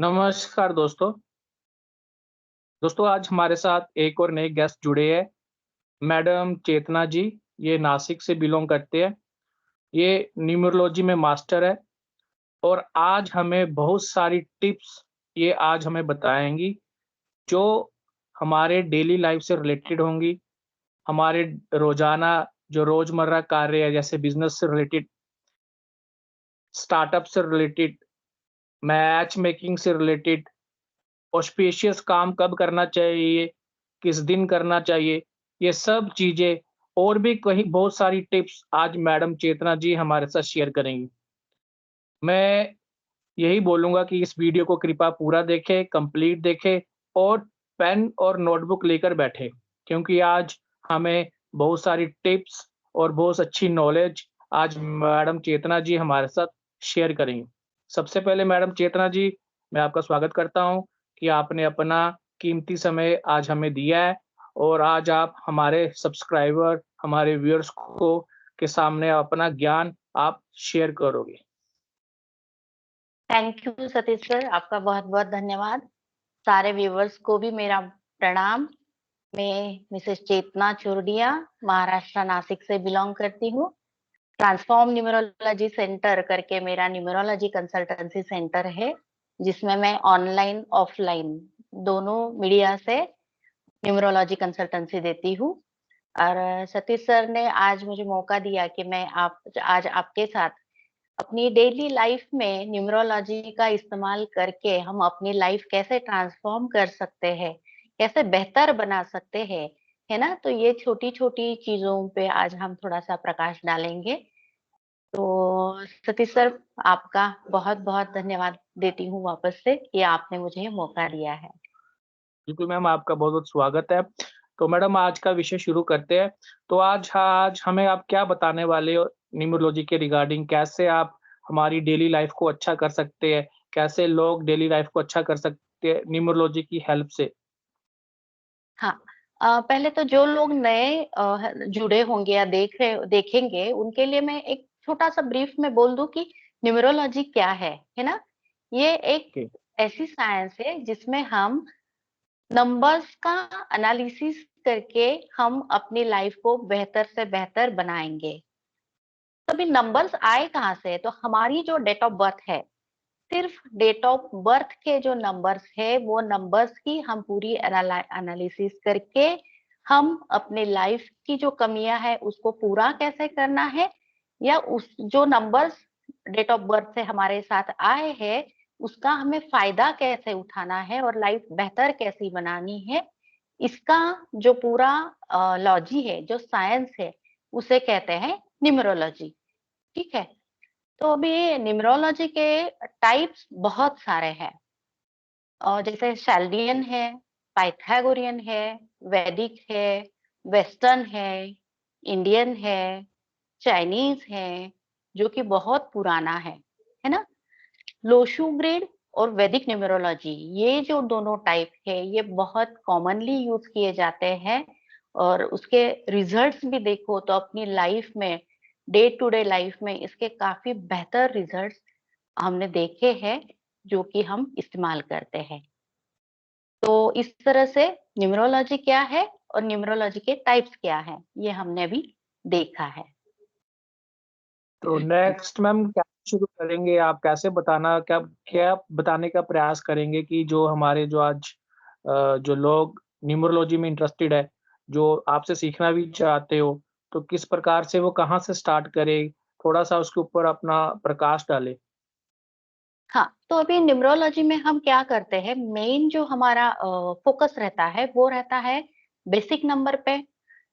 नमस्कार दोस्तों। दोस्तों आज हमारे साथ एक और नए गेस्ट जुड़े हैं, मैडम चेतना जी। ये नासिक से बिलॉन्ग करते हैं। ये न्यूमरोलॉजी में मास्टर है और आज हमें बहुत सारी टिप्स ये आज हमें बताएँगी, जो हमारे डेली लाइफ से रिलेटेड होंगी, हमारे रोज़ाना जो रोज़मर्रा कार्य है जैसे बिज़नेस से रिलेटेड, स्टार्टअप से रिलेटेड, मैच मेकिंग से रिलेटेड, ऑस्पिशियस काम कब करना चाहिए, किस दिन करना चाहिए, ये सब चीज़ें और भी कहीं बहुत सारी टिप्स आज मैडम चेतना जी हमारे साथ शेयर करेंगी। मैं यही बोलूँगा कि इस वीडियो को कृपया पूरा देखें, कंप्लीट देखें और पेन और नोटबुक लेकर बैठें, क्योंकि आज हमें बहुत सारी टिप्स और बहुत अच्छी नॉलेज आज मैडम चेतना जी हमारे साथ शेयर करेंगी। सबसे पहले मैडम चेतना जी, मैं आपका स्वागत करता हूँ कि आपने अपना कीमती समय आज हमें दिया है और आज आप हमारे सब्सक्राइबर, हमारे व्यूअर्स को के सामने अपना ज्ञान आप शेयर करोगे। थैंक यू सतीश सर, आपका बहुत-बहुत धन्यवाद। सारे व्यूअर्स को भी मेरा प्रणाम। मैं मिसेस चेतना चुरडिया, महाराष्ट्र नासिक से बिलॉन्ग करती हूँ। ट्रांसफॉर्म न्यूमरोलॉजी सेंटर करके मेरा न्यूमरोलॉजी कंसल्टेंसी सेंटर है, जिसमें मैं ऑनलाइन, ऑफलाइन दोनों मीडिया से न्यूमरोलॉजी कंसल्टेंसी देती हूँ। और सतीश सर ने आज मुझे मौका दिया कि मैं आप आज आपके साथ अपनी डेली लाइफ में न्यूमरोलॉजी का इस्तेमाल करके हम अपनी लाइफ कैसे ट्रांसफॉर्म कर सकते हैं, कैसे बेहतर बना सकते हैं, है ना? तो ये छोटी-छोटी चीज़ों पे आज हम थोड़ा-सा प्रकाश डालेंगे। तो सतीश सर, आपका बहुत-बहुत धन्यवाद देती हूँ वापस से कि आपने मुझे ये मौका दिया है। बिल्कुल मैम, आपका बहुत-बहुत स्वागत है। तो मैडम आज का विषय शुरू करते हैं। तो आज हमें आप क्या बताने वाले हो न्यूमरोलॉजी के रिगार्डिंग कैसे आप हमारी डेली लाइफ़ को अच्छा कर सकते हैं? कैसे लोग डेली लाइफ़ को अच्छा कर सकते हैं न्यूमरोलॉजी की हेल्प से? हाँ। पहले तो जो लोग नए जुड़े होंगे या देखेंगे, उनके लिए मैं एक छोटा-सा ब्रीफ में बोल दूँ कि न्यूमरोलॉजी क्या है ना? ये एक ओके, ऐसी साइंस है जिसमें हम नंबर्स का एनालिसिस करके हम अपनी लाइफ को बेहतर से बेहतर बनाएँगे। तो अभी नंबर्स आए कहाँ से? तो हमारी जो डेट ऑफ बर्थ है, सिर्फ डेट ऑफ बर्थ के जो नंबर्स है, वो नंबर्स की हम पूरी एनालिसिस करके हम अपने लाइफ की जो कमियां है उसको पूरा कैसे करना है, या उस जो नंबर्स डेट ऑफ बर्थ से हमारे साथ आए हैं उसका हमें फायदा कैसे उठाना है और लाइफ बेहतर कैसी बनानी है, इसका जो पूरा लॉजी है, जो साइंस है, उसे कहते हैं न्यूमरोलॉजी। ठीक है। तो अभी न्यूमरोलॉजी के टाइप्स बहुत सारे हैं, और जैसे शाल्डियन है, पाइथागोरियन है, वैदिक है, वेस्टर्न है, इंडियन है, चाइनीज है, जो कि बहुत पुराना है ना? लोशू ग्रिड और वैदिक न्यूमरोलॉजी, ये जो दोनों टाइप है ये बहुत कॉमनली यूज किए जाते हैं, और उसके रिजल्ट्स भी देखो तो अपनी लाइफ में, डे टू डे लाइफ में इसके काफी बेहतर रिजल्ट्स हमने देखे हैं, जो कि हम इस्तेमाल करते हैं। तो इस तरह से न्यूमरोलॉजी क्या है और न्यूमरोलॉजी के टाइप्स क्या हैं, ये हमने अभी देखा है। तो नेक्स्ट मैम क्या शुरू करेंगे? आप कैसे बताना क्या क्या बताने का प्रयास करेंगे कि जो हमारे जो आज जो लोग न्यूमरोलॉजी में इंटरेस्टेड है, जो आपसे सीखना भी चाहते हो, तो किस प्रकार से वो कहाँ से स्टार्ट करें? थोड़ा-सा उसके ऊपर अपना प्रकाश डालें। हाँ, तो अभी न्यूमरोलॉजी में हम क्या करते हैं, मेन जो हमारा फोकस रहता है वो रहता है बेसिक नंबर पे,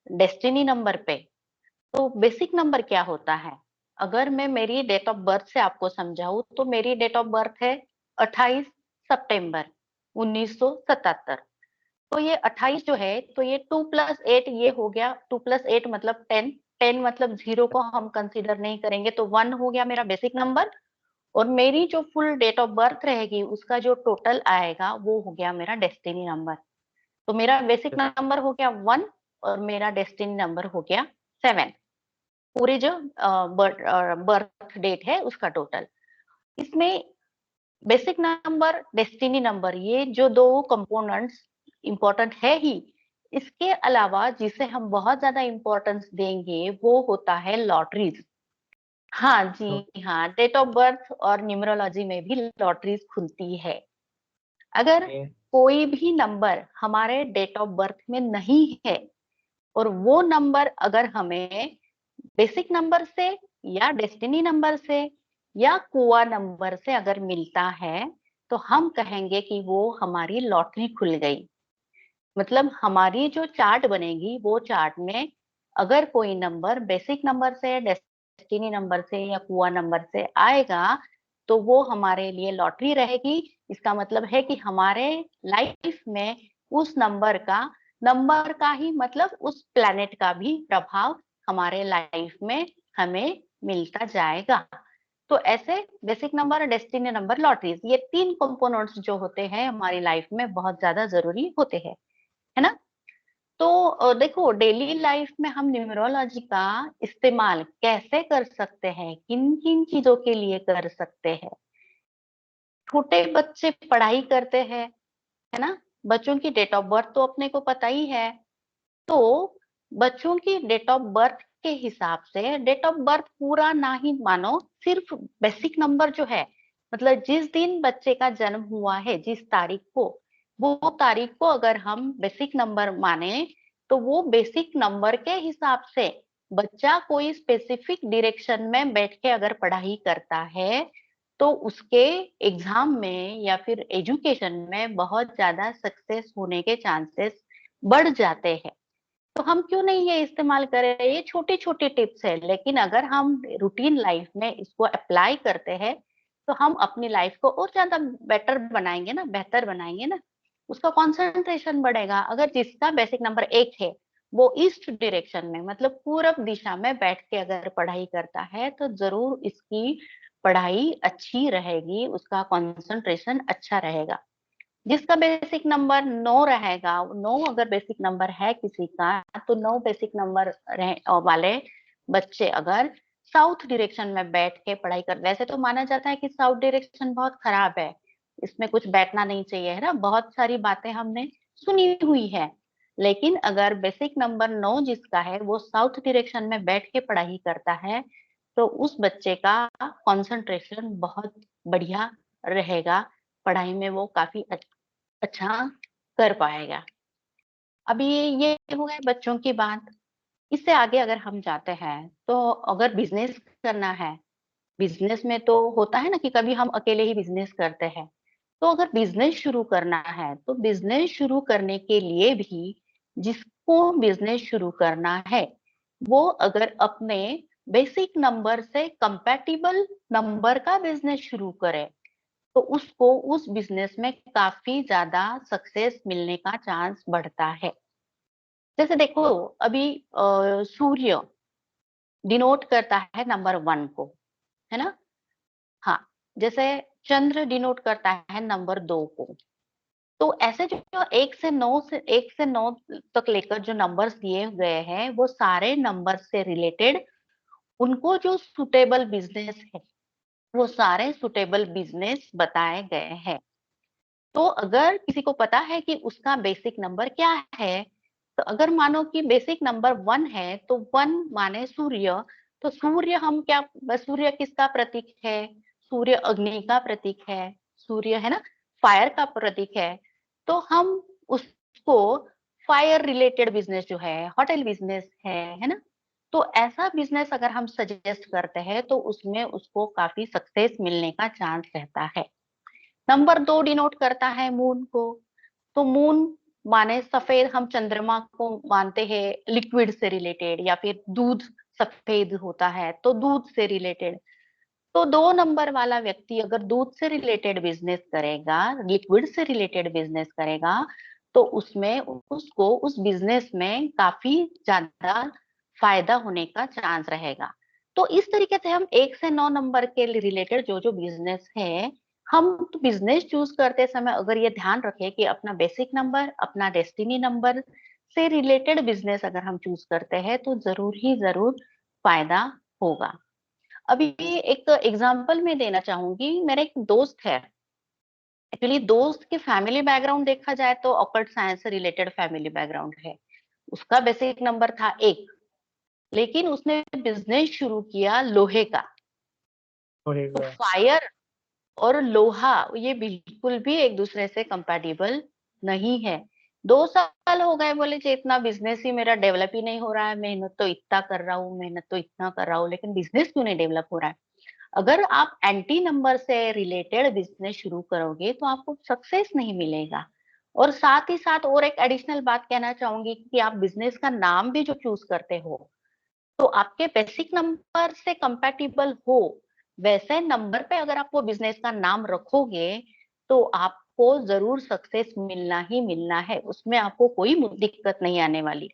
डेस्टिनी नंबर पे। तो बेसिक नंबर क्या होता है? अगर मैं मेरी डेट ऑफ बर्थ से आपको समझाऊँ तो मेरी डेट ऑफ बर्थ है 28 सितंबर 1977। तो ये 28 जो है, तो ये 2 प्लस 8 ये हो गया, 2 प्लस 8 मतलब 10, 10 मतलब 0 को हम कंसीडर नहीं करेंगे, तो 1 हो गया मेरा बेसिक नंबर, और मेरी जो फुल डेट ऑफ बर्थ रहेगी उसका जो टोटल आएगा वो हो गया मेरा डेस्टिनी नंबर। तो मेरा बेसिक नंबर हो गया 1 और मेरा डेस्टिनी नंबर हो गया 7। पूरी जो बर्थ डेट है उसका टोटल। इसमें बेसिक नंबर, डेस्टिनी नंबर, ये जो दो कंपोनेंट्स इंपॉर्टेंट है ही। इसके अलावा जिसे हम बहुत ज्यादा इंपॉर्टेंस देंगे वो होता है लॉटरीज। हाँ जी हाँ, डेट ऑफ बर्थ और न्यूमरोलॉजी में भी लॉटरीज खुलती है। अगर ओके। कोई भी नंबर हमारे डेट ऑफ बर्थ में नहीं है और वो नंबर अगर हमें बेसिक नंबर से या डेस्टिनी नंबर से या कुआ नंबर से अगर मिलता है, तो हम कहेंगे कि वो हमारी लॉटरी खुल गई। मतलब हमारी जो चार्ट बनेगी वो चार्ट में अगर कोई नंबर बेसिक नंबर से, डेस्टिनी नंबर से या कुआ नंबर से आएगा, तो वो हमारे लिए लॉटरी रहेगी। इसका मतलब है कि हमारे लाइफ में उस नंबर का ही मतलब उस प्लेनेट का भी प्रभाव हमारे लाइफ में हमें मिलता जाएगा। तो ऐसे basic number, destiny number, lotteries, ये तीन कंपोनेंट्स जो होते हैं हमारी लाइफ में बहुत ज्यादा जरूरी होते हैं, है ना। तो देखो डेली लाइफ में हम न्यूमरोलॉजी का इस्तेमाल कैसे कर सकते हैं, किन किन चीजों के लिए कर सकते हैं। छोटे बच्चे पढ़ाई करते हैं, है ना। बच्चों की डेट ऑफ बर्थ तो अपने को पता ही है। तो बच्चों की डेट ऑफ बर्थ के हिसाब से, डेट ऑफ बर्थ पूरा ना ही मानो, सिर्फ बेसिक नंबर जो है, मतलब जिस दिन बच्चे का जन्म हुआ है, जिस तारीख को, वो तारीख को अगर हम बेसिक नंबर माने, तो वो बेसिक नंबर के हिसाब से बच्चा कोई स्पेसिफिक डायरेक्शन में बैठ के अगर पढ़ाई करता है, तो उसके एग्जाम में या फिर एजुकेशन में बहुत ज्यादा सक्सेस होने के चांसेस बढ़ जाते हैं। तो हम क्यों नहीं ये इस्तेमाल करें। ये छोटी छोटी टिप्स है, लेकिन अगर हम रूटीन लाइफ में इसको अप्लाई करते हैं, तो हम अपनी लाइफ को और ज्यादा बेटर बनाएंगे ना, बेहतर बनाएंगे ना। उसका कंसंट्रेशन बढ़ेगा। अगर जिसका बेसिक नंबर 1 है, वो ईस्ट डायरेक्शन में मतलब पूरब दिशा में बैठ के अगर पढ़ाई करता है, तो जरूर इसकी पढ़ाई अच्छी रहेगी, उसका कंसंट्रेशन अच्छा रहेगा। जिसका बेसिक नंबर 9 रहेगा, 9 अगर बेसिक नंबर है किसी का, तो 9 बेसिक नंबर वाले बच्चे अगर साउथ डायरेक्शन में बैठ के पढ़ाई कर, वैसे तो माना जाता है कि साउथ डायरेक्शन बहुत खराब है, इसमें कुछ बैठना नहीं चाहिए, है ना, बहुत सारी बातें हमने सुनी हुई है। लेकिन अगर बेसिक नंबर 9 जिसका है वो साउथ डायरेक्शन में बैठ के पढ़ाई करता है, तो उस बच्चे का कंसंट्रेशन बहुत बढ़िया रहेगा, पढ़ाई में वो काफी अच्छा कर पाएगा। अभी ये हो गए बच्चों की बात। इससे आगे अगर हम जाते हैं, तो अगर बिजनेस करना है, बिजनेस में तो होता है ना कि कभी हम अकेले ही बिजनेस करते हैं। तो अगर बिजनेस शुरू करना है, तो बिजनेस शुरू करने के लिए भी जिसको बिजनेस शुरू करना है, वो अगर अपने बेसिक नंबर से कंपैटिबल नंबर का बिजनेस शुरू करे, तो उसको उस बिजनेस में काफी ज्यादा सक्सेस मिलने का चांस बढ़ता है। जैसे देखो, अभी सूर्य डिनोट करता है नंबर 1 को, है ना। हाँ, जैसे चंद्र डिनोट करता है नंबर 2 को। तो ऐसे जो 1 से 9 तक लेकर जो नंबर्स दिए गए हैं, वो सारे नंबर से रिलेटेड उनको जो सुटेबल बिजनेस है, वो सारे सुटेबल बिजनेस बताए गए हैं। तो अगर किसी को पता है कि उसका बेसिक नंबर क्या है, तो अगर मानो कि बेसिक नंबर 1 है, तो 1 माने सूर्य। तो सूर्य हम क्या, सूर्य किसका प्रतीक है, सूर्य अग्नि का प्रतीक है, सूर्य है ना, फायर का प्रतीक है। तो हम उसको फायर रिलेटेड बिजनेस जो है, होटल बिजनेस है ना। तो ऐसा बिजनेस अगर हम सजेस्ट करते हैं, तो उसमें उसको काफी सक्सेस मिलने का चांस रहता है। नंबर 2 डिनोट करता है मून को। तो मून माने सफेद, हम चंद्रमा को मानते हैं लिक्विड से रिलेटेड, या फिर दूध सफेद होता है तो दूध से रिलेटेड। तो 2 नंबर वाला व्यक्ति अगर दूध से रिलेटेड बिजनेस करेगा, लिक्विड से रिलेटेड बिजनेस करेगा, तो उसमें उसको उस बिजनेस में काफी ज्यादा फायदा होने का चांस रहेगा। तो इस तरीके से हम 1 से 9 नंबर के रिलेटेड जो जो बिजनेस है, हम तो बिजनेस चूज करते समय अगर ये ध्यान रखें कि अपना बेसिक नंबर, अपना डेस्टिनी नंबर से रिलेटेड बिजनेस अगर हम चूज करते हैं, तो जरूर ही जरूर फायदा होगा। अभी एक एग्जांपल मैं देना चाहूंगी। मेरा एक दोस्त है, एक्चुअली दोस्त की फैमिली बैकग्राउंड देखा जाए तो ऑकल्ट साइंस से रिलेटेड फैमिली बैकग्राउंड है। उसका बेसिक नंबर था 1, लेकिन उसने बिजनेस शुरू किया लोहे का। तो होएगा। फायर और लोहा ये बिल्कुल भी एक दूसरे से कंपैटिबल नहीं है। 2 साल हो गए, बोले जी इतना बिजनेस ही मेरा डेवलप ही नहीं हो रहा है, मेहनत तो इतना कर रहा हूँ, मेहनत तो इतना कर रहा हूँ, लेकिन बिजनेस क्यों नहीं डेवलप हो रहा है। अगर आप एंटी नंबर से रिलेटेड बिजनेस शुरू करोगे तो आपको सक्सेस नहीं मिलेगा। और साथ ही साथ और एक एडिशनल बात कहना चाहूंगी कि आप बिजनेस का नाम भी जो चूज करते हो तो आपके बेसिक नंबर से कंपैटिबल हो वैसे नंबर पे अगर आप वो बिजनेस का नाम रखोगे तो आपको जरूर सक्सेस मिलना ही मिलना है, उसमें आपको कोई दिक्कत नहीं आने वाली।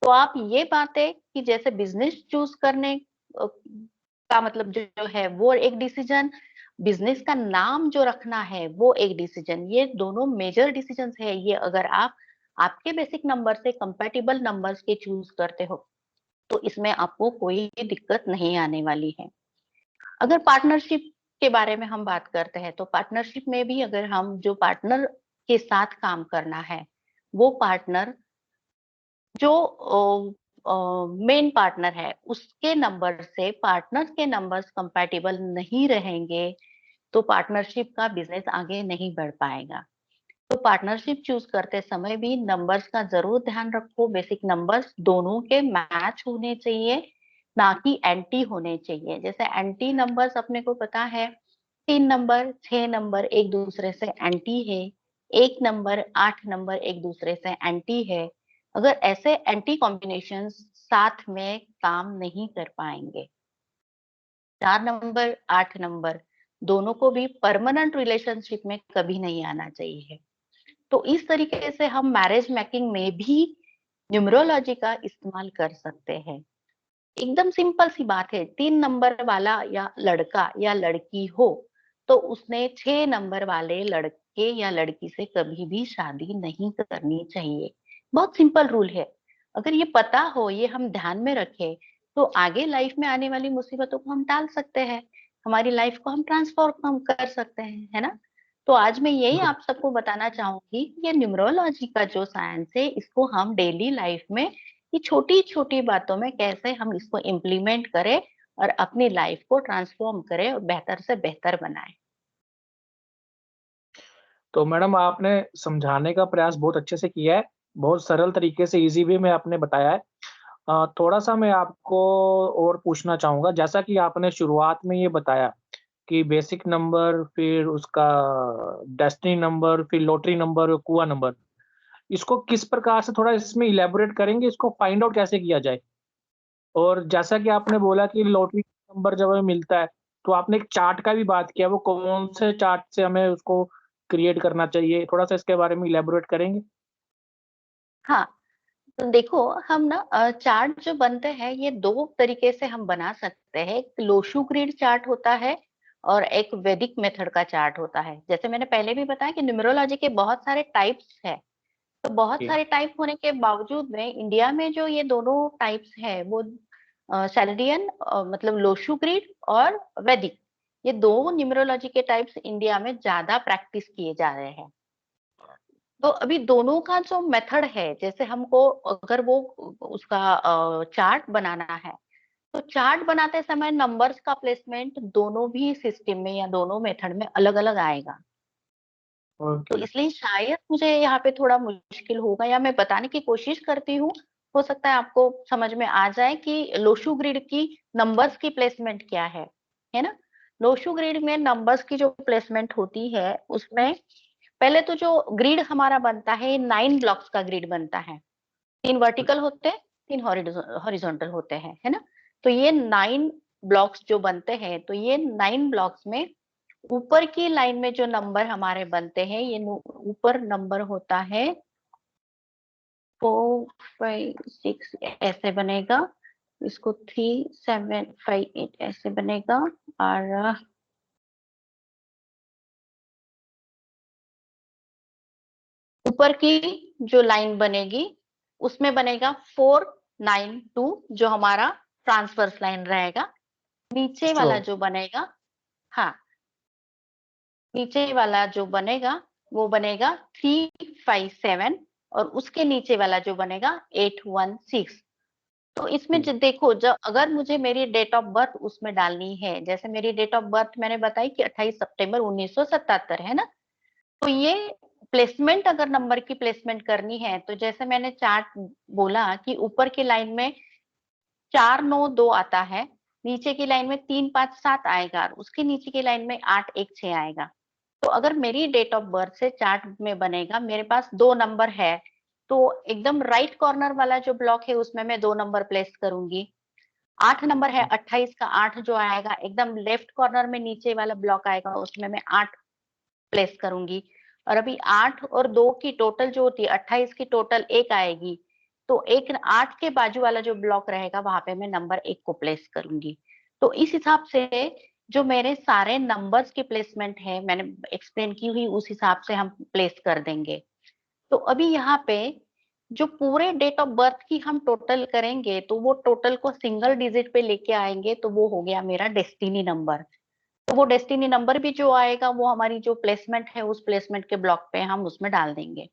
तो आप ये बातें कि जैसे बिजनेस चूज करने का मतलब जो है वो एक डिसीजन, बिजनेस का नाम जो रखना है वो एक डिसीजन, ये दोनों मेजर डिसीजंस है। ये अगर आप आपके बेसिक नंबर से कंपैटिबल नंबर्स के चूज करते हो तो इसमें आपको कोई दिक्कत नहीं आने वाली है। अगर पार्टनरशिप के बारे में हम बात करते हैं तो पार्टनरशिप में भी अगर हम जो पार्टनर के साथ काम करना है वो पार्टनर जो मेन पार्टनर है उसके नंबर से पार्टनर के नंबर्स कंपैटिबल नहीं रहेंगे तो पार्टनरशिप का बिजनेस आगे नहीं बढ़ पाएगा। तो पार्टनरशिप चूज करते समय भी नंबर्स का जरूर ध्यान रखो, बेसिक नंबर्स दोनों के मैच होने चाहिए, ना कि एंटी होने चाहिए। जैसे एंटी नंबर्स अपने को पता है 3 नंबर 6 नंबर एक दूसरे से एंटी है, 1 नंबर 8 नंबर एक दूसरे से एंटी है। अगर ऐसे एंटी कॉम्बिनेशन साथ में काम नहीं कर पाएंगे। 4 नंबर 8 नंबर दोनों को भी परमानेंट रिलेशनशिप में कभी नहीं आना चाहिए। तो इस तरीके से हम मैरिज मेकिंग में भी न्यूमरोलॉजी का इस्तेमाल कर सकते हैं। एकदम सिंपल सी बात है, 3 नंबर वाला या लड़का या लड़की हो तो उसने 6 नंबर वाले लड़के या लड़की से कभी भी शादी नहीं करनी चाहिए। बहुत सिंपल रूल है। अगर ये पता हो, ये हम ध्यान में रखें तो आगे लाइफ में आने वाली मुसीबतों को हम टाल सकते हैं, हमारी लाइफ को हम ट्रांसफॉर्म कर सकते हैं, है ना। तो आज मैं यही आप सबको बताना चाहूंगी कि ये न्यूमरोलॉजी का जो साइंस है इसको हम डेली लाइफ में ये छोटी छोटी बातों में कैसे हम इसको इम्प्लीमेंट करें और अपनी लाइफ को ट्रांसफॉर्म करें और बेहतर से बेहतर बनाएं। तो मैडम आपने समझाने का प्रयास बहुत अच्छे से किया है। बहुत सरल तरीके से ईज़ी वे में आपने बताया है। थोड़ा-सा मैं आपको और पूछना चाहूँगा जैसा कि आपने शुरुआत में ये बताया कि बेसिक नंबर फिर उसका डेस्टिनी नंबर फिर लॉटरी नंबर और कुआ नंबर। इसको किस प्रकार से थोड़ा इसमें इलैबोरेट करेंगे, इसको फाइंड आउट कैसे किया जाए? और जैसा कि आपने बोला कि लॉटरी नंबर जब हमें मिलता है, तो आपने एक चार्ट का भी बात किया, वो कौन से चार्ट से हमें उसको क्रिएट करना चाहिए? थोड़ा-सा इसके बारे में इलैबोरेट करेंगे? हाँ, तो देखो हम ना चार्ट जो बनते हैं ये 2 तरीके से हम बना सकते हैं। एक लोशू ग्रिड चार्ट होता है और एक वैदिक मेथड का चार्ट होता है। जैसे मैंने पहले भी बताया कि न्यूमरोलॉजी के बहुत सारे टाइप्स है, तो बहुत जी। सारे टाइप होने के बावजूद में इंडिया में जो ये दोनों टाइप्स है वो सैलडियन मतलब लोशू ग्रिड और वैदिक, ये 2 न्यूमरोलॉजी के टाइप्स इंडिया में ज्यादा प्रैक्टिस किए जा रहे हैं। तो अभी दोनों का जो मेथड है, जैसे हमको अगर वो उसका चार्ट बनाना है तो चार्ट बनाते समय नंबर्स का प्लेसमेंट दोनों भी सिस्टम में या दोनों मेथड में अलग अलग आएगा। तो ओके। इसलिए शायद मुझे यहाँ पे थोड़ा मुश्किल होगा या मैं बताने की कोशिश करती हूँ, हो सकता है आपको समझ में आ जाए कि लोशू ग्रिड की नंबर्स की प्लेसमेंट क्या है ना। लोशू ग्रिड में नंबर्स की जो प्लेसमेंट होती है उसमें पहले तो जो ग्रिड हमारा बनता है 9 ब्लॉक्स का ग्रिड बनता है। 3 वर्टिकल होते हैं, 3 हॉरिजॉन्टल होते हैं, है ना। तो ये 9 ब्लॉक्स जो बनते हैं तो ये 9 ब्लॉक्स में ऊपर की लाइन में जो नंबर हमारे बनते हैं ये ऊपर नंबर होता है 4 5 6 ऐसे बनेगा। इसको 3 7 5 8 ऐसे बनेगा। और ऊपर की जो लाइन बनेगी उसमें बनेगा 4 9 2 जो हमारा ट्रांसवर्स लाइन रहेगा। नीचे वाला स्ट्रोक। जो बनेगा, हाँ, नीचे वाला जो बनेगा वो बनेगा 357 और उसके नीचे वाला जो बनेगा 816। तो इसमें जो देखो, जब अगर मुझे मेरी डेट ऑफ बर्थ उसमें डालनी है, जैसे मेरी डेट ऑफ बर्थ मैंने बताई कि 28 सितंबर 1977 है ना, तो ये प्लेसमेंट अगर नंबर की प्लेसमेंट करनी है तो जैसे मैंने चार्ट बोला कि ऊपर की लाइन में 492 आता है, नीचे की लाइन में 357 आएगा और उसके नीचे की लाइन में 816 आएगा। तो अगर मेरी डेट ऑफ बर्थ से चार्ट में बनेगा, मेरे पास 2 नंबर है, तो एकदम राइट कॉर्नर वाला जो ब्लॉक है उसमें मैं 2 नंबर प्लेस करूंगी। 8 नंबर है, 28 का 8 जो आएगा एकदम लेफ्ट कॉर्नर में नीचे वाला ब्लॉक आएगा, उसमें मैं 8 प्लेस करूंगी। और अभी 8 और 2 की टोटल जो होती है 28 की टोटल 1 आएगी, तो एक 8 के बाजू वाला जो ब्लॉक रहेगा वहां पे मैं नंबर 1 को प्लेस करूंगी। तो इस हिसाब से जो मेरे सारे नंबर्स की प्लेसमेंट है मैंने एक्सप्लेन की हुई, उस हिसाब से हम प्लेस कर देंगे। तो अभी यहाँ पे जो पूरे डेट ऑफ बर्थ की हम टोटल करेंगे तो वो टोटल को सिंगल डिजिट पे लेके आएंगे, तो वो हो गया मेरा डेस्टिनी नंबर। तो वो डेस्टिनी नंबर भी जो आएगा वो हमारी जो प्लेसमेंट है उस प्लेसमेंट के ब्लॉक पे हम उसमें डाल देंगे।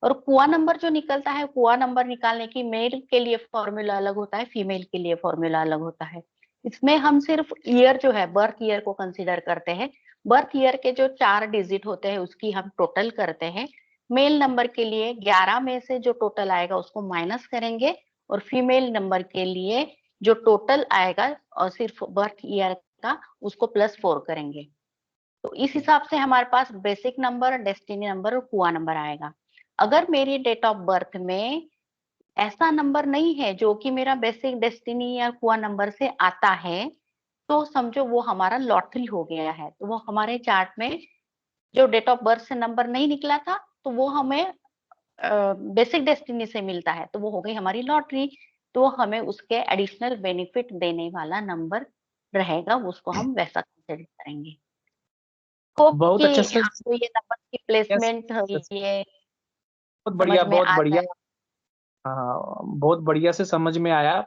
और कुआ नंबर जो निकलता है, कुआ नंबर निकालने की मेल के लिए फॉर्मूला अलग होता है, फीमेल के लिए फॉर्मूला अलग होता है। इसमें हम सिर्फ ईयर जो है बर्थ ईयर को कंसीडर करते हैं। बर्थ ईयर के जो 4 डिजिट होते हैं उसकी हम टोटल करते हैं। मेल नंबर के लिए 11 में से जो टोटल आएगा उसको माइनस करेंगे, और फीमेल नंबर के लिए जो टोटल आएगा और सिर्फ बर्थ ईयर का उसको +4 करेंगे। तो इस हिसाब से हमारे पास बेसिक नंबर, डेस्टिनी नंबर और कुआ नंबर आएगा। अगर मेरी डेट ऑफ बर्थ में ऐसा नंबर नहीं है जो कि मेरा बेसिक, डेस्टिनी या कुआ नंबर से आता है, तो समझो वो हमारा लॉटरी हो गया है। तो वो हमारे चार्ट में जो डेट ऑफ बर्थ से नंबर नहीं निकला था तो वो हमें बेसिक डेस्टिनी से मिलता है, तो वो हो गई हमारी लॉटरी। तो हमें उसके एडिशनल बेनिफिट देने वाला नंबर रहेगा, उसको हम वैसा कंसिडर करेंगे। होप बहुत कि अच्छा सर। आपको ये नंबर की यस, प्लेसमेंट यस, ये बहुत समझ बढ़िया, में बहुत आ बढ़िया। जाए। हाँ, बहुत बढ़िया से समझ में आया।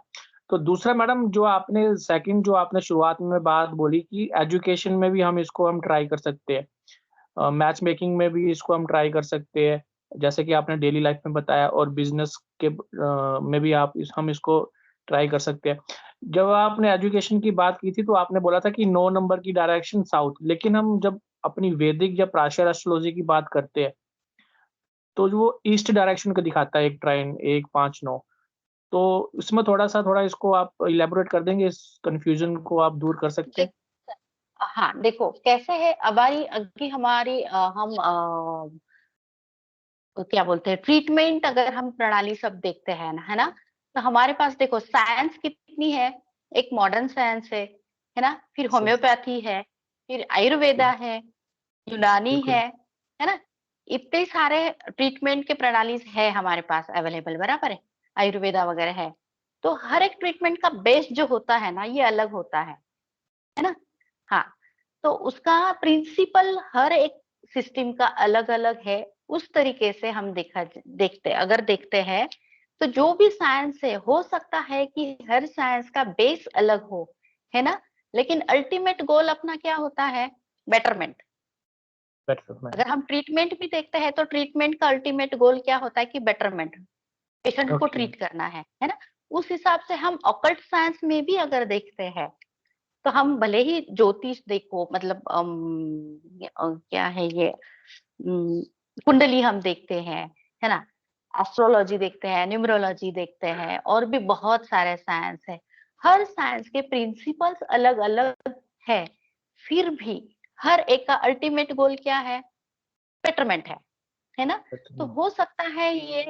तो दूसरा मैडम, जो आपने सेकंड जो आपने शुरुआत में बात बोली कि एजुकेशन में भी हम इसको हम ट्राई कर सकते हैं, मैच मेकिंग में भी इसको हम ट्राई कर सकते हैं, जैसे कि आपने डेली लाइफ में बताया, और बिजनेस के में भी हम इसको ट्राई कर सकते हैं। जब आपने एजुकेशन की बात की थी तो आपने बोला था कि 9 नंबर की डायरेक्शन साउथ, लेकिन हम जब अपनी वैदिक या प्राचीन एस्ट्रोलॉजी की बात करते हैं तो जो वो ईस्ट डायरेक्शन को दिखाता है, एक ट्राइन 1 5 9। तो इसमें थोड़ा-सा थोड़ा इसको आप इलैबोरेट कर देंगे, इस कन्फ्यूज़न को आप दूर कर सकते हैं? देख हाँ, देखो कैसे है, हमारी अभी हमारी हम क्या बोलते हैं, ट्रीटमेंट अगर हम प्रणाली सब देखते हैं ना, है ना? तो हमारे पास देखो साइंस कितनी है, एक मॉडर्न साइंस है ना? फिर सर, होम्योपैथी है, फिर आयुर्वेदा है, यूनानी बिल्कुल, है ना? इतने सारे ट्रीटमेंट के प्रणाली है हमारे पास अवेलेबल, बराबर है? आयुर्वेदा वगैरह है। तो हर एक ट्रीटमेंट का बेस जो होता है ना, ये अलग होता है ना? हाँ, तो उसका प्रिंसिपल हर एक सिस्टम का अलग-अलग है। उस तरीके से हम देखते हैं, तो जो भी साइंस है, हो सकता है कि हर साइंस का बेस अलग हो, है ना? लेकिन अल्टीमेट गोल अपना क्या होता है? बेटरमेंट। बेटरमेंट। अगर हम ट्रीटमेंट भी देखते हैं, तो ट्रीटमेंट का अल्टीमेट गोल क्या होता है कि बेटरमेंट, पेशेंट को ओके, ट्रीट करना है ना? उस हिसाब से हम ऑकल्ट साइंस में भी अगर देखते हैं, तो हम भले ही ज्योतिष देखो, मतलब क्या है ये, उम, कुंडली हम देखते हैं, है ना? एस्ट्रोलॉजी देखते हैं, न्यूमरोलॉजी देखते हैं, और भी बहुत सारे साइंस है। हर साइंस के प्रिंसिपल्स अलग-अलग है। फिर भी हर एक का अल्टीमेट गोल क्या बेटरमेंट है ना? तो बेटरमेंट। हो सकता है ये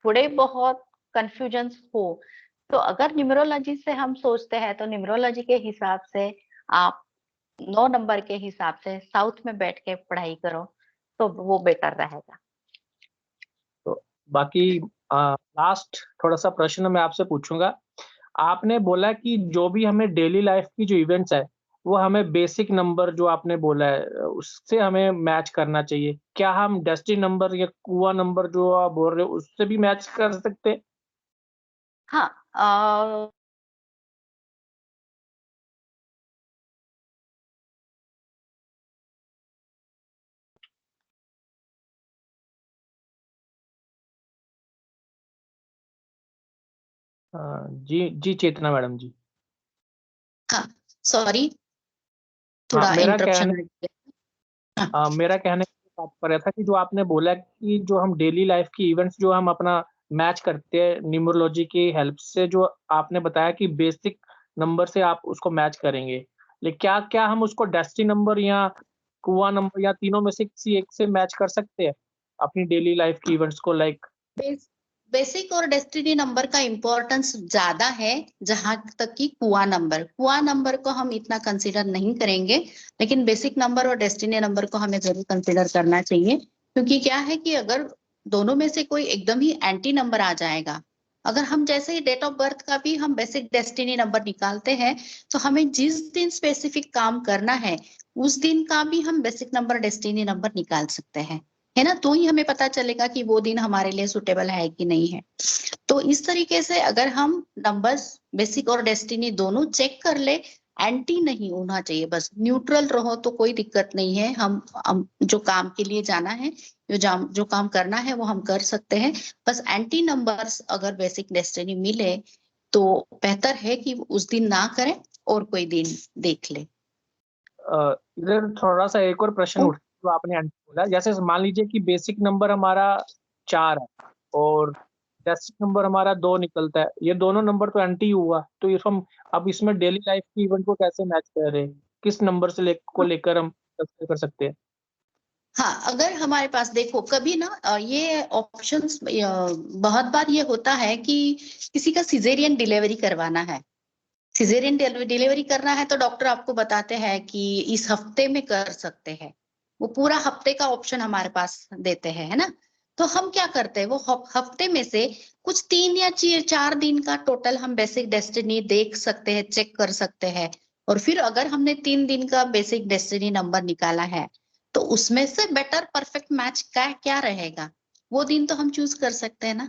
थोड़े बहुत कन्फ्यूजन्स हो। तो अगर न्यूमरोलॉजी से हम सोचते हैं, तो न्यूमरोलॉजी के हिसाब से आप 9 नंबर के हिसाब से साउथ में बैठ के पढ़ाई करो, तो वो बेटर रहेगा। तो बाकी लास्ट थोड़ा-सा प्रश्न मैं आपसे पूछूँगा। आपने बोला कि जो भी हमें डेली लाइफ़ की जो इवेंट्स है, वो हमें बेसिक नंबर जो आपने बोला है उससे हमें मैच करना चाहिए। क्या हम डेस्टिनी नंबर या कुआ नंबर जो आप बोल रहे हो, उससे भी मैच कर सकते हैं? हाँ, जी जी चेतना मैडम जी। हाँ, सॉरी, हाँ थोड़ा इंटरप्शन आ गया। हाँ, मेरा कहने का तात्पर्य था कि जो आपने बोला कि जो हम डेली लाइफ की इवेंट्स जो हम अपना मैच करते हैं न्यूमरोलॉजी की हेल्प से, जो आपने बताया कि बेसिक नंबर से आप उसको मैच करेंगे। लेकिन क्या क्या हम उसको डेस्टिनी नंबर या कुआं नंबर या तीनों में से किसी एक से मैच कर सकते हैं? अपनी डेली लाइफ की इवेंट्स को लाइक बेस बेसिक और डेस्टिनी नंबर का इम्पोर्टेंस ज्यादा है, जहां तक कि कुआ नंबर को हम इतना कंसीडर नहीं करेंगे, लेकिन बेसिक नंबर और डेस्टिनी नंबर को हमें जरूर कंसीडर करना चाहिए। क्योंकि क्या है कि अगर दोनों में से कोई एकदम ही एंटी नंबर आ जाएगा, अगर हम जैसे ही डेट ऑफ बर्थ का भी हम बेसिक डेस्टिनी नंबर निकालते हैं, तो हमें जिस दिन स्पेसिफिक काम करना है उस दिन का भी हम बेसिक नंबर डेस्टिनी नंबर निकाल सकते हैं, है ना। तो ही हमें पता चलेगा कि वो दिन हमारे लिए सुटेबल है कि नहीं है। तो इस तरीके से अगर हम नंबर्स बेसिक और डेस्टिनी दोनों चेक कर ले, एंटी नहीं होना चाहिए, बस न्यूट्रल रहो तो कोई दिक्कत नहीं है। हम जो काम के लिए जाना है, जो काम करना है वो हम कर सकते हैं। बस एंटी नंबर्स अगर बेसिक डेस्टिनी मिले तो बेहतर है कि उस दिन ना करें और कोई दिन देख ले। इधर थोड़ा-सा एक और प्रश्न ओ, उठ जो आपने बोला, जैसे मान लीजिए कि बेसिक नंबर हमारा 4 है और डेसिक नंबर हमारा 2 निकलता है। ये दोनों नंबर तो एंटी हुआ, तो इफ हम अब इसमें डेली लाइफ की इवेंट को कैसे मैच करें? किस नंबर से लेकर हम कैसे कर सकते हैं? हाँ, अगर हमारे पास देखो कभी ना ये ऑप्शंस बहुत बार ये होता है कि किसी का सिजेरियन डिलीवरी करवाना है, सिजेरियन डिलीवरी करना है, तो डॉक्टर आपको बताते हैं कि इस हफ्ते में कर सकते हैं। वो पूरा हफ्ते का ऑप्शन हमारे पास देते हैं, है ना। तो हम क्या करते हैं, वो हफ्ते में से कुछ 3 या 4 दिन का टोटल हम बेसिक डेस्टिनी देख सकते हैं, चेक कर सकते हैं। और फिर अगर हमने 3 दिन का बेसिक डेस्टिनी नंबर निकाला है, तो उसमें से बेटर परफेक्ट मैच का क्या रहेगा, वो दिन तो हम चूज कर सकते हैं ना।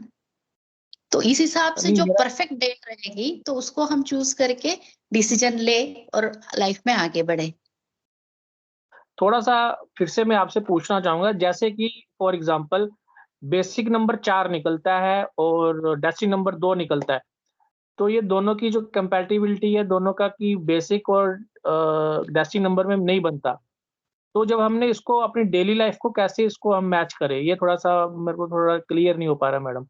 तो इस हिसाब से नहीं जो मेरा परफेक्ट डेट रहेगी तो उसको हम चूज करके डिसीजन ले और लाइफ में आगे बढ़े। थोड़ा-सा फिर से मैं आपसे पूछना चाहूँगा, जैसे कि फॉर एग्ज़ाम्पल बेसिक नंबर 4 निकलता है और डेसिक नंबर 2 निकलता है। तो ये दोनों की जो कंपैटिबिलिटी है दोनों का कि बेसिक और डेस्टिनी नंबर में नहीं बनता। तो जब हमने इसको अपनी डेली लाइफ़ को कैसे इसको हम मैच करें? ये थोड़ा-सा मेरे को थोड़ा क्लियर नहीं हो पा रहा मैडम।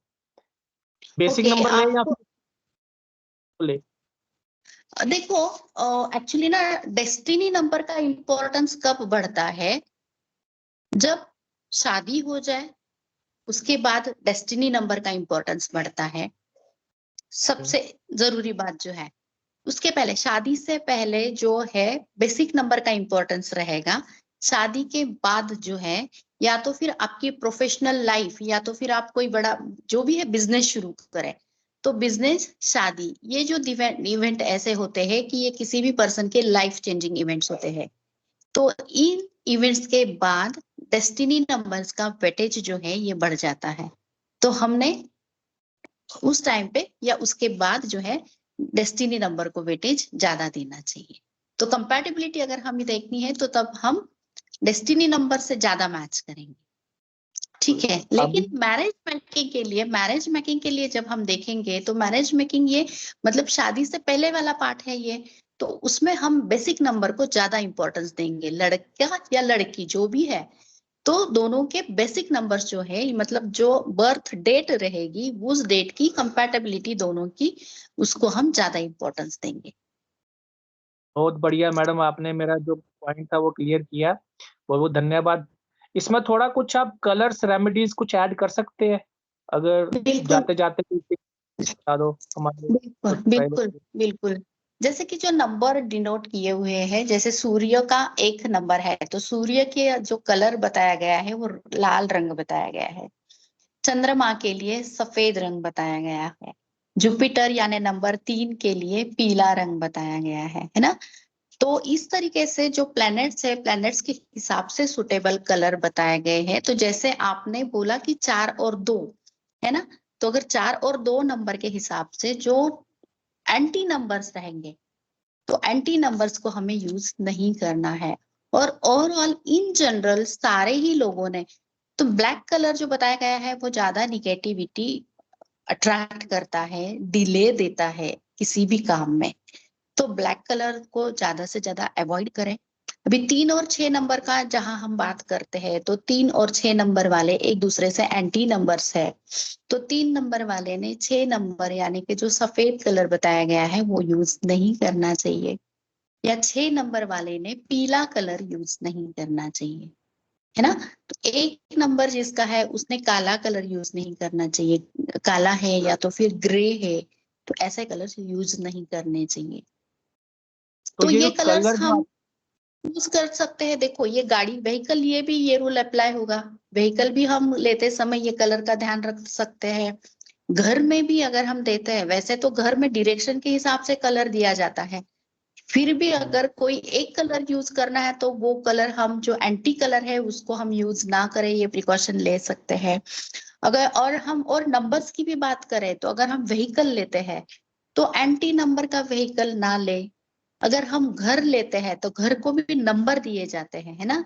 बेसिक ओके, नंबर लें या आपको फिर लें? देखो एक्चुअली ना डेस्टिनी नंबर का इम्पोर्टेंस कब बढ़ता है, जब शादी हो जाए उसके बाद डेस्टिनी नंबर का इम्पोर्टेंस बढ़ता है। हुँ, सबसे जरूरी बात जो है, उसके पहले शादी से पहले जो है बेसिक नंबर का इम्पोर्टेंस रहेगा। शादी के बाद जो है, या तो फिर आपकी प्रोफेशनल लाइफ, या तो फिर आप कोई बड़ा जो भी है बिजनेस शुरू करें, तो बिजनेस, शादी, ये जो इवेंट ऐसे होते हैं कि ये किसी भी पर्सन के लाइफ चेंजिंग इवेंट्स होते हैं। तो इन इवेंट्स के बाद डेस्टिनी नंबर्स का वेटेज जो है ये बढ़ जाता है। तो हमने उस टाइम पे या उसके बाद जो है डेस्टिनी नंबर को वेटेज ज्यादा देना चाहिए। तो कंपैटिबिलिटी अगर हमें देखनी है तो तब हम डेस्टिनी नंबर से ज्यादा मैच करेंगे, ठीक है। अभी लेकिन मैरिज मेकिंग के लिए जब हम देखेंगे तो मैरिज मेकिंग ये मतलब शादी से पहले वाला पार्ट है ये। तो उसमें हम बेसिक नंबर को ज्यादा इंपॉर्टेंस देंगे, लड़का या लड़की जो भी है। तो दोनों के बेसिक नंबर्स जो है मतलब जो बर्थ डेट रहेगी उस डेट की कंपैटिबिलिटी दोनों की, उसको हम ज्यादा इंपॉर्टेंस देंगे। बहुत बढ़िया मैडम आपने मेरा जो पॉइंट था वो क्लियर किया। बहुत-बहुत धन्यवाद। इसमें थोड़ा कुछ आप कलर्स, रेमेडीज़ कुछ ऐड कर सकते हैं? अगर बिल्कुल, जाते-जाते कोई टिप्स बता दो हमारे बिल्कुल, सब्सक्राइबर बिल्कुल, को। बिल्कुल। जैसे कि जो नंबर डिनोट किए हुए हैं, जैसे सूर्य का एक नंबर है, तो सूर्य के जो कलर बताया गया है वो लाल रंग बताया गया है। चंद्रमा के लिए सफेद रंग बताया गया है। जुपिटर यानी नंबर 3 के लिए पीला रंग बताया गया है ना। तो इस तरीके से जो प्लैनेट्स है, प्लैनेट्स के हिसाब से सुटेबल कलर बताए गए हैं। तो जैसे आपने बोला कि 4 और 2, है ना। तो अगर 4 और 2 नंबर के हिसाब से जो एंटी नंबर्स रहेंगे, तो एंटी नंबर्स को हमें यूज नहीं करना है। और ओवरऑल इन जनरल सारे ही लोगों ने, तो ब्लैक कलर जो बताया गया है वो ज्यादा निगेटिविटी अट्रैक्ट करता है, डिले देता है किसी भी काम में, तो ब्लैक कलर को ज्यादा से ज्यादा अवॉइड करें। अभी 3 और 6 नंबर का जहां हम बात करते हैं, तो 3 और 6 नंबर वाले एक दूसरे से एंटी नंबर्स है। तो 3 नंबर वाले ने 6 नंबर यानी कि जो सफेद कलर बताया गया है वो यूज नहीं करना चाहिए, या 6 नंबर वाले ने पीला कलर यूज नहीं करना चाहिए, है ना। तो 1 नंबर जिसका है उसने काला कलर यूज नहीं करना चाहिए, काला है या तो फिर ग्रे है, तो ऐसे कलर्स यूज नहीं करने चाहिए। तो तो ये ये जो कलर्स कलर जो हम यूज कर सकते हैं। देखो ये गाड़ी व्हीकल, ये भी ये रूल अप्लाई होगा। व्हीकल भी हम लेते समय ये कलर का ध्यान रख सकते हैं। घर में भी अगर हम देते हैं, वैसे तो घर में डायरेक्शन के हिसाब से कलर दिया जाता है, फिर भी अगर कोई एक कलर यूज करना है तो वो कलर हम जो एंटी कलर है उसको हम यूज ना करें, ये प्रिकॉशन ले सकते हैं। अगर और हम और नंबर्स की भी बात करें, तो अगर हम व्हीकल लेते हैं तो एंटी नंबर का व्हीकल ना ले। अगर हम घर लेते हैं तो घर को भी नंबर दिए जाते हैं, है ना।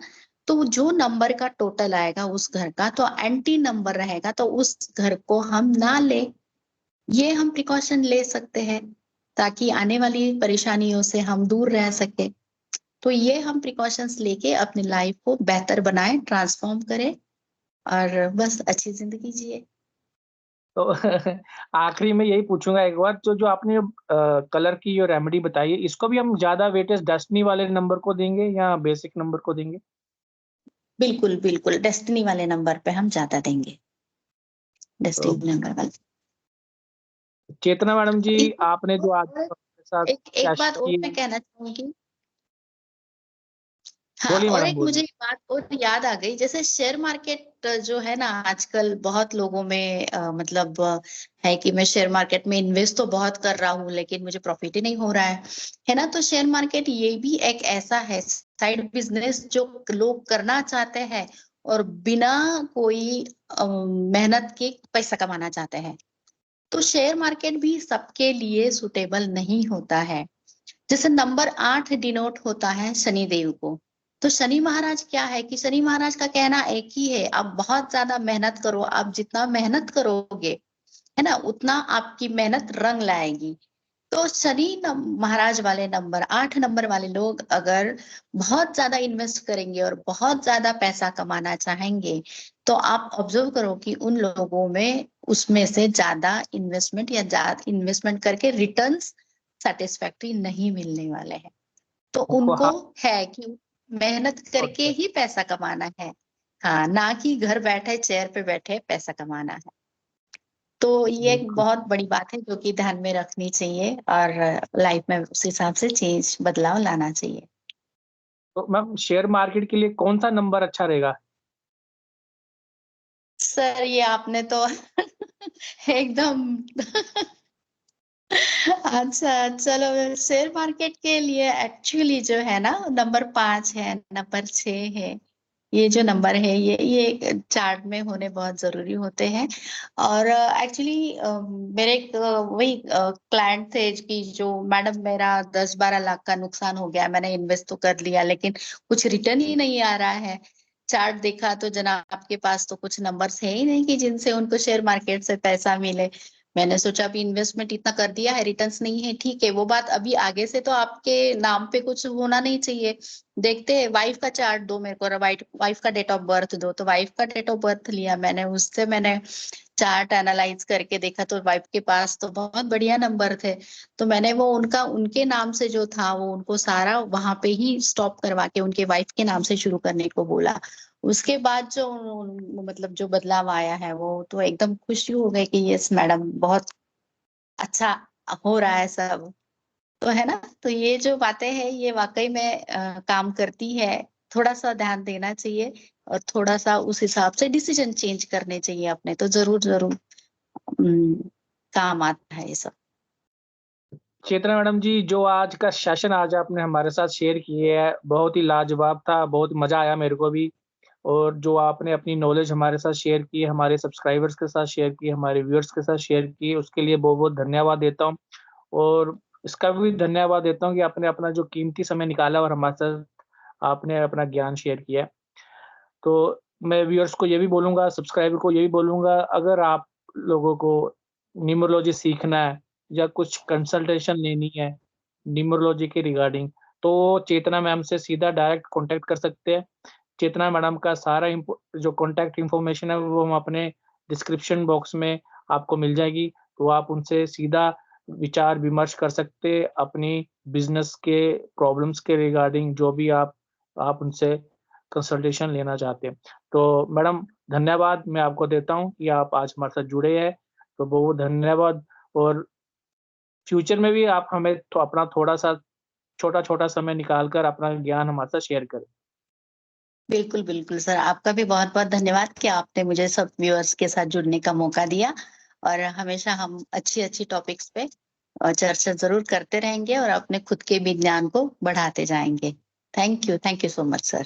तो जो नंबर का टोटल आएगा उस घर का, तो एंटी नंबर रहेगा तो उस घर को हम ना ले। ये हम प्रिकॉशन ले सकते हैं ताकि आने वाली परेशानियों से हम दूर रह सके। तो ये हम प्रिकॉशंस लेके अपनी लाइफ को बेहतर बनाएं, ट्रांसफॉर्म करें, और बस अच्छी जिंदगी जिए। तो आखिरी में यही पूछूंगा एक बार, जो जो आपने कलर की जो रेमेडी बताई है, इसको भी हम ज्यादा वेटेज डेस्टिनी वाले नंबर को देंगे या बेसिक नंबर को देंगे? बिल्कुल बिल्कुल, डेस्टिनी वाले नंबर पे हम ज्यादा देंगे, तो डेस्टिनी नंबर वाले। चेतना मैडम जी, एक आपने जो आज और हमारे साथ एक बात सेशन और किया, मैं कहना चाहूंगी। हाँ, बोलिए और मैडम एक मुझे बोलिए। एक बात और याद आ गई, जैसे शेयर मार्केट जो है ना, आजकल बहुत लोगों में मतलब है कि मैं शेयर मार्केट में इन्वेस्ट तो बहुत कर रहा हूँ लेकिन मुझे प्रॉफिट ही नहीं हो रहा है ना। तो शेयर मार्केट ये भी एक ऐसा है साइड बिजनेस जो लोग करना चाहते हैं और बिना कोई मेहनत के पैसा कमाना चाहते हैं। तो शेयर मार्केट भी सबके लिए सुटेबल नहीं होता है। जैसे नंबर 8 डिनोट होता है शनिदेव को। तो शनि महाराज क्या है कि शनि महाराज का कहना एक ही है, आप बहुत ज्यादा मेहनत करो, आप जितना मेहनत करोगे, है ना, उतना आपकी मेहनत रंग लाएगी। तो शनि महाराज वाले नंबर 8 नंबर वाले लोग अगर बहुत ज्यादा इन्वेस्ट करेंगे और बहुत ज्यादा पैसा कमाना चाहेंगे, तो आप ऑब्जर्व करो कि उन लोगों में उसमें से ज्यादा इन्वेस्टमेंट या ज्यादा इन्वेस्टमेंट करके रिटर्न्स सेटिस्फैक्टरी नहीं मिलने वाले हैं। तो उनको उनको है कि मेहनत करके हाँ, ही पैसा कमाना है, हाँ, ना कि घर बैठे चेयर पे बैठे पैसा कमाना है। तो ये एक बिल्कुल। बहुत बड़ी बात है जो कि ध्यान में रखनी चाहिए, और लाइफ में उस हिसाब से चेंज, बदलाव लाना चाहिए। तो मैम, शेयर मार्केट के लिए कौन सा नंबर अच्छा रहेगा? सर ये आपने तो एकदम अच्छा, चलो, शेयर मार्केट के लिए एक्चुअली जो है ना, नंबर 5 है, नंबर 6 है, ये जो नंबर है ये चार्ट में होने बहुत जरूरी होते हैं। और एक्चुअली मेरे एक वही क्लाइंट थे कि जो मैडम, मेरा 10-12 लाख का नुकसान हो गया, मैंने इन्वेस्ट तो कर लिया लेकिन कुछ रिटर्न ही नहीं आ रहा है। चार्ट देखा तो जनाब के पास तो कुछ नंबर्स है ही नहीं कि जिनसे उनको शेयर मार्केट से पैसा मिले। मैंने सोचा अभी इन्वेस्टमेंट इतना कर दिया है, रिटर्न्स नहीं है, ठीक है, वो बात अभी आगे से तो आपके नाम पे कुछ होना नहीं चाहिए। देखते हैं, वाइफ का चार्ट दो मेरे को, वाइफ का डेट ऑफ बर्थ दो, तो वाइफ का डेट ऑफ बर्थ लिया मैंने, उससे मैंने चार्ट एनालाइज करके देखा तो वाइफ के पास तो बहुत बढ़िया नंबर थे। तो मैंने वो उनका, उनके नाम से जो था वो उनको सारा वहां पे ही स्टॉप करवा के उनके वाइफ के नाम से शुरू करने को बोला। उसके बाद जो मतलब जो बदलाव आया है, वो तो एकदम खुशी हो गई कि यस मैडम, बहुत अच्छा हो रहा है सब। तो है ना, तो ये जो बातें हैं ये वाकई में काम करती है। थोड़ा सा ध्यान देना चाहिए और थोड़ा सा उस हिसाब से डिसीजन चेंज करने चाहिए अपने, तो जरूर जरूर काम आता है ये सब। चेतना मैडम जी, जो आज का सेशन आज आपने हमारे साथ शेयर किए है, बहुत ही लाजवाब था, बहुत मजा आया मेरे को भी। और जो आपने अपनी नॉलेज हमारे साथ शेयर की, हमारे सब्सक्राइबर्स के साथ शेयर की, हमारे व्यूअर्स के साथ शेयर की, उसके लिए बहुत बहुत धन्यवाद देता हूँ। और इसका भी धन्यवाद देता हूँ कि आपने अपना जो कीमती समय निकाला और हमारे साथ आपने अपना ज्ञान शेयर किया। तो मैं व्यूअर्स को ये भी बोलूँगा, सब्सक्राइबर को ये भी बोलूँगा, अगर आप लोगों को न्यूमरोलॉजी सीखना है या कुछ कंसल्टेशन लेनी है न्यूमरोलॉजी के रिगार्डिंग, तो चेतना मैम से सीधा डायरेक्ट कॉन्टैक्ट कर सकते हैं। चेतना मैडम का सारा जो कॉन्टैक्ट इन्फॉर्मेशन है वो हम अपने डिस्क्रिप्शन बॉक्स में आपको मिल जाएगी, तो आप उनसे सीधा विचार विमर्श कर सकते हैं अपनी बिज़नेस के प्रॉब्लम्स के रिगार्डिंग, जो भी आप उनसे कंसल्टेशन लेना चाहते हैं। तो मैडम धन्यवाद मैं आपको देता हूँ कि आप आज हमारे साथ जुड़े हैं, तो बहुत धन्यवाद। और फ्यूचर में भी आप हमें अपना थोड़ा-सा छोटा-छोटा समय निकाल कर अपना ज्ञान हमारे साथ शेयर करें। बिल्कुल, बिल्कुल सर, आपका भी बहुत-बहुत धन्यवाद कि आपने मुझे सब व्यूअर्स के साथ जुड़ने का मौका दिया और हमेशा हम अच्छी-अच्छी टॉपिक्स पे चर्चा ज़रूर करते रहेंगे और अपने खुद के भी ज्ञान को बढ़ाते जाएँगे। Thank you so much sir.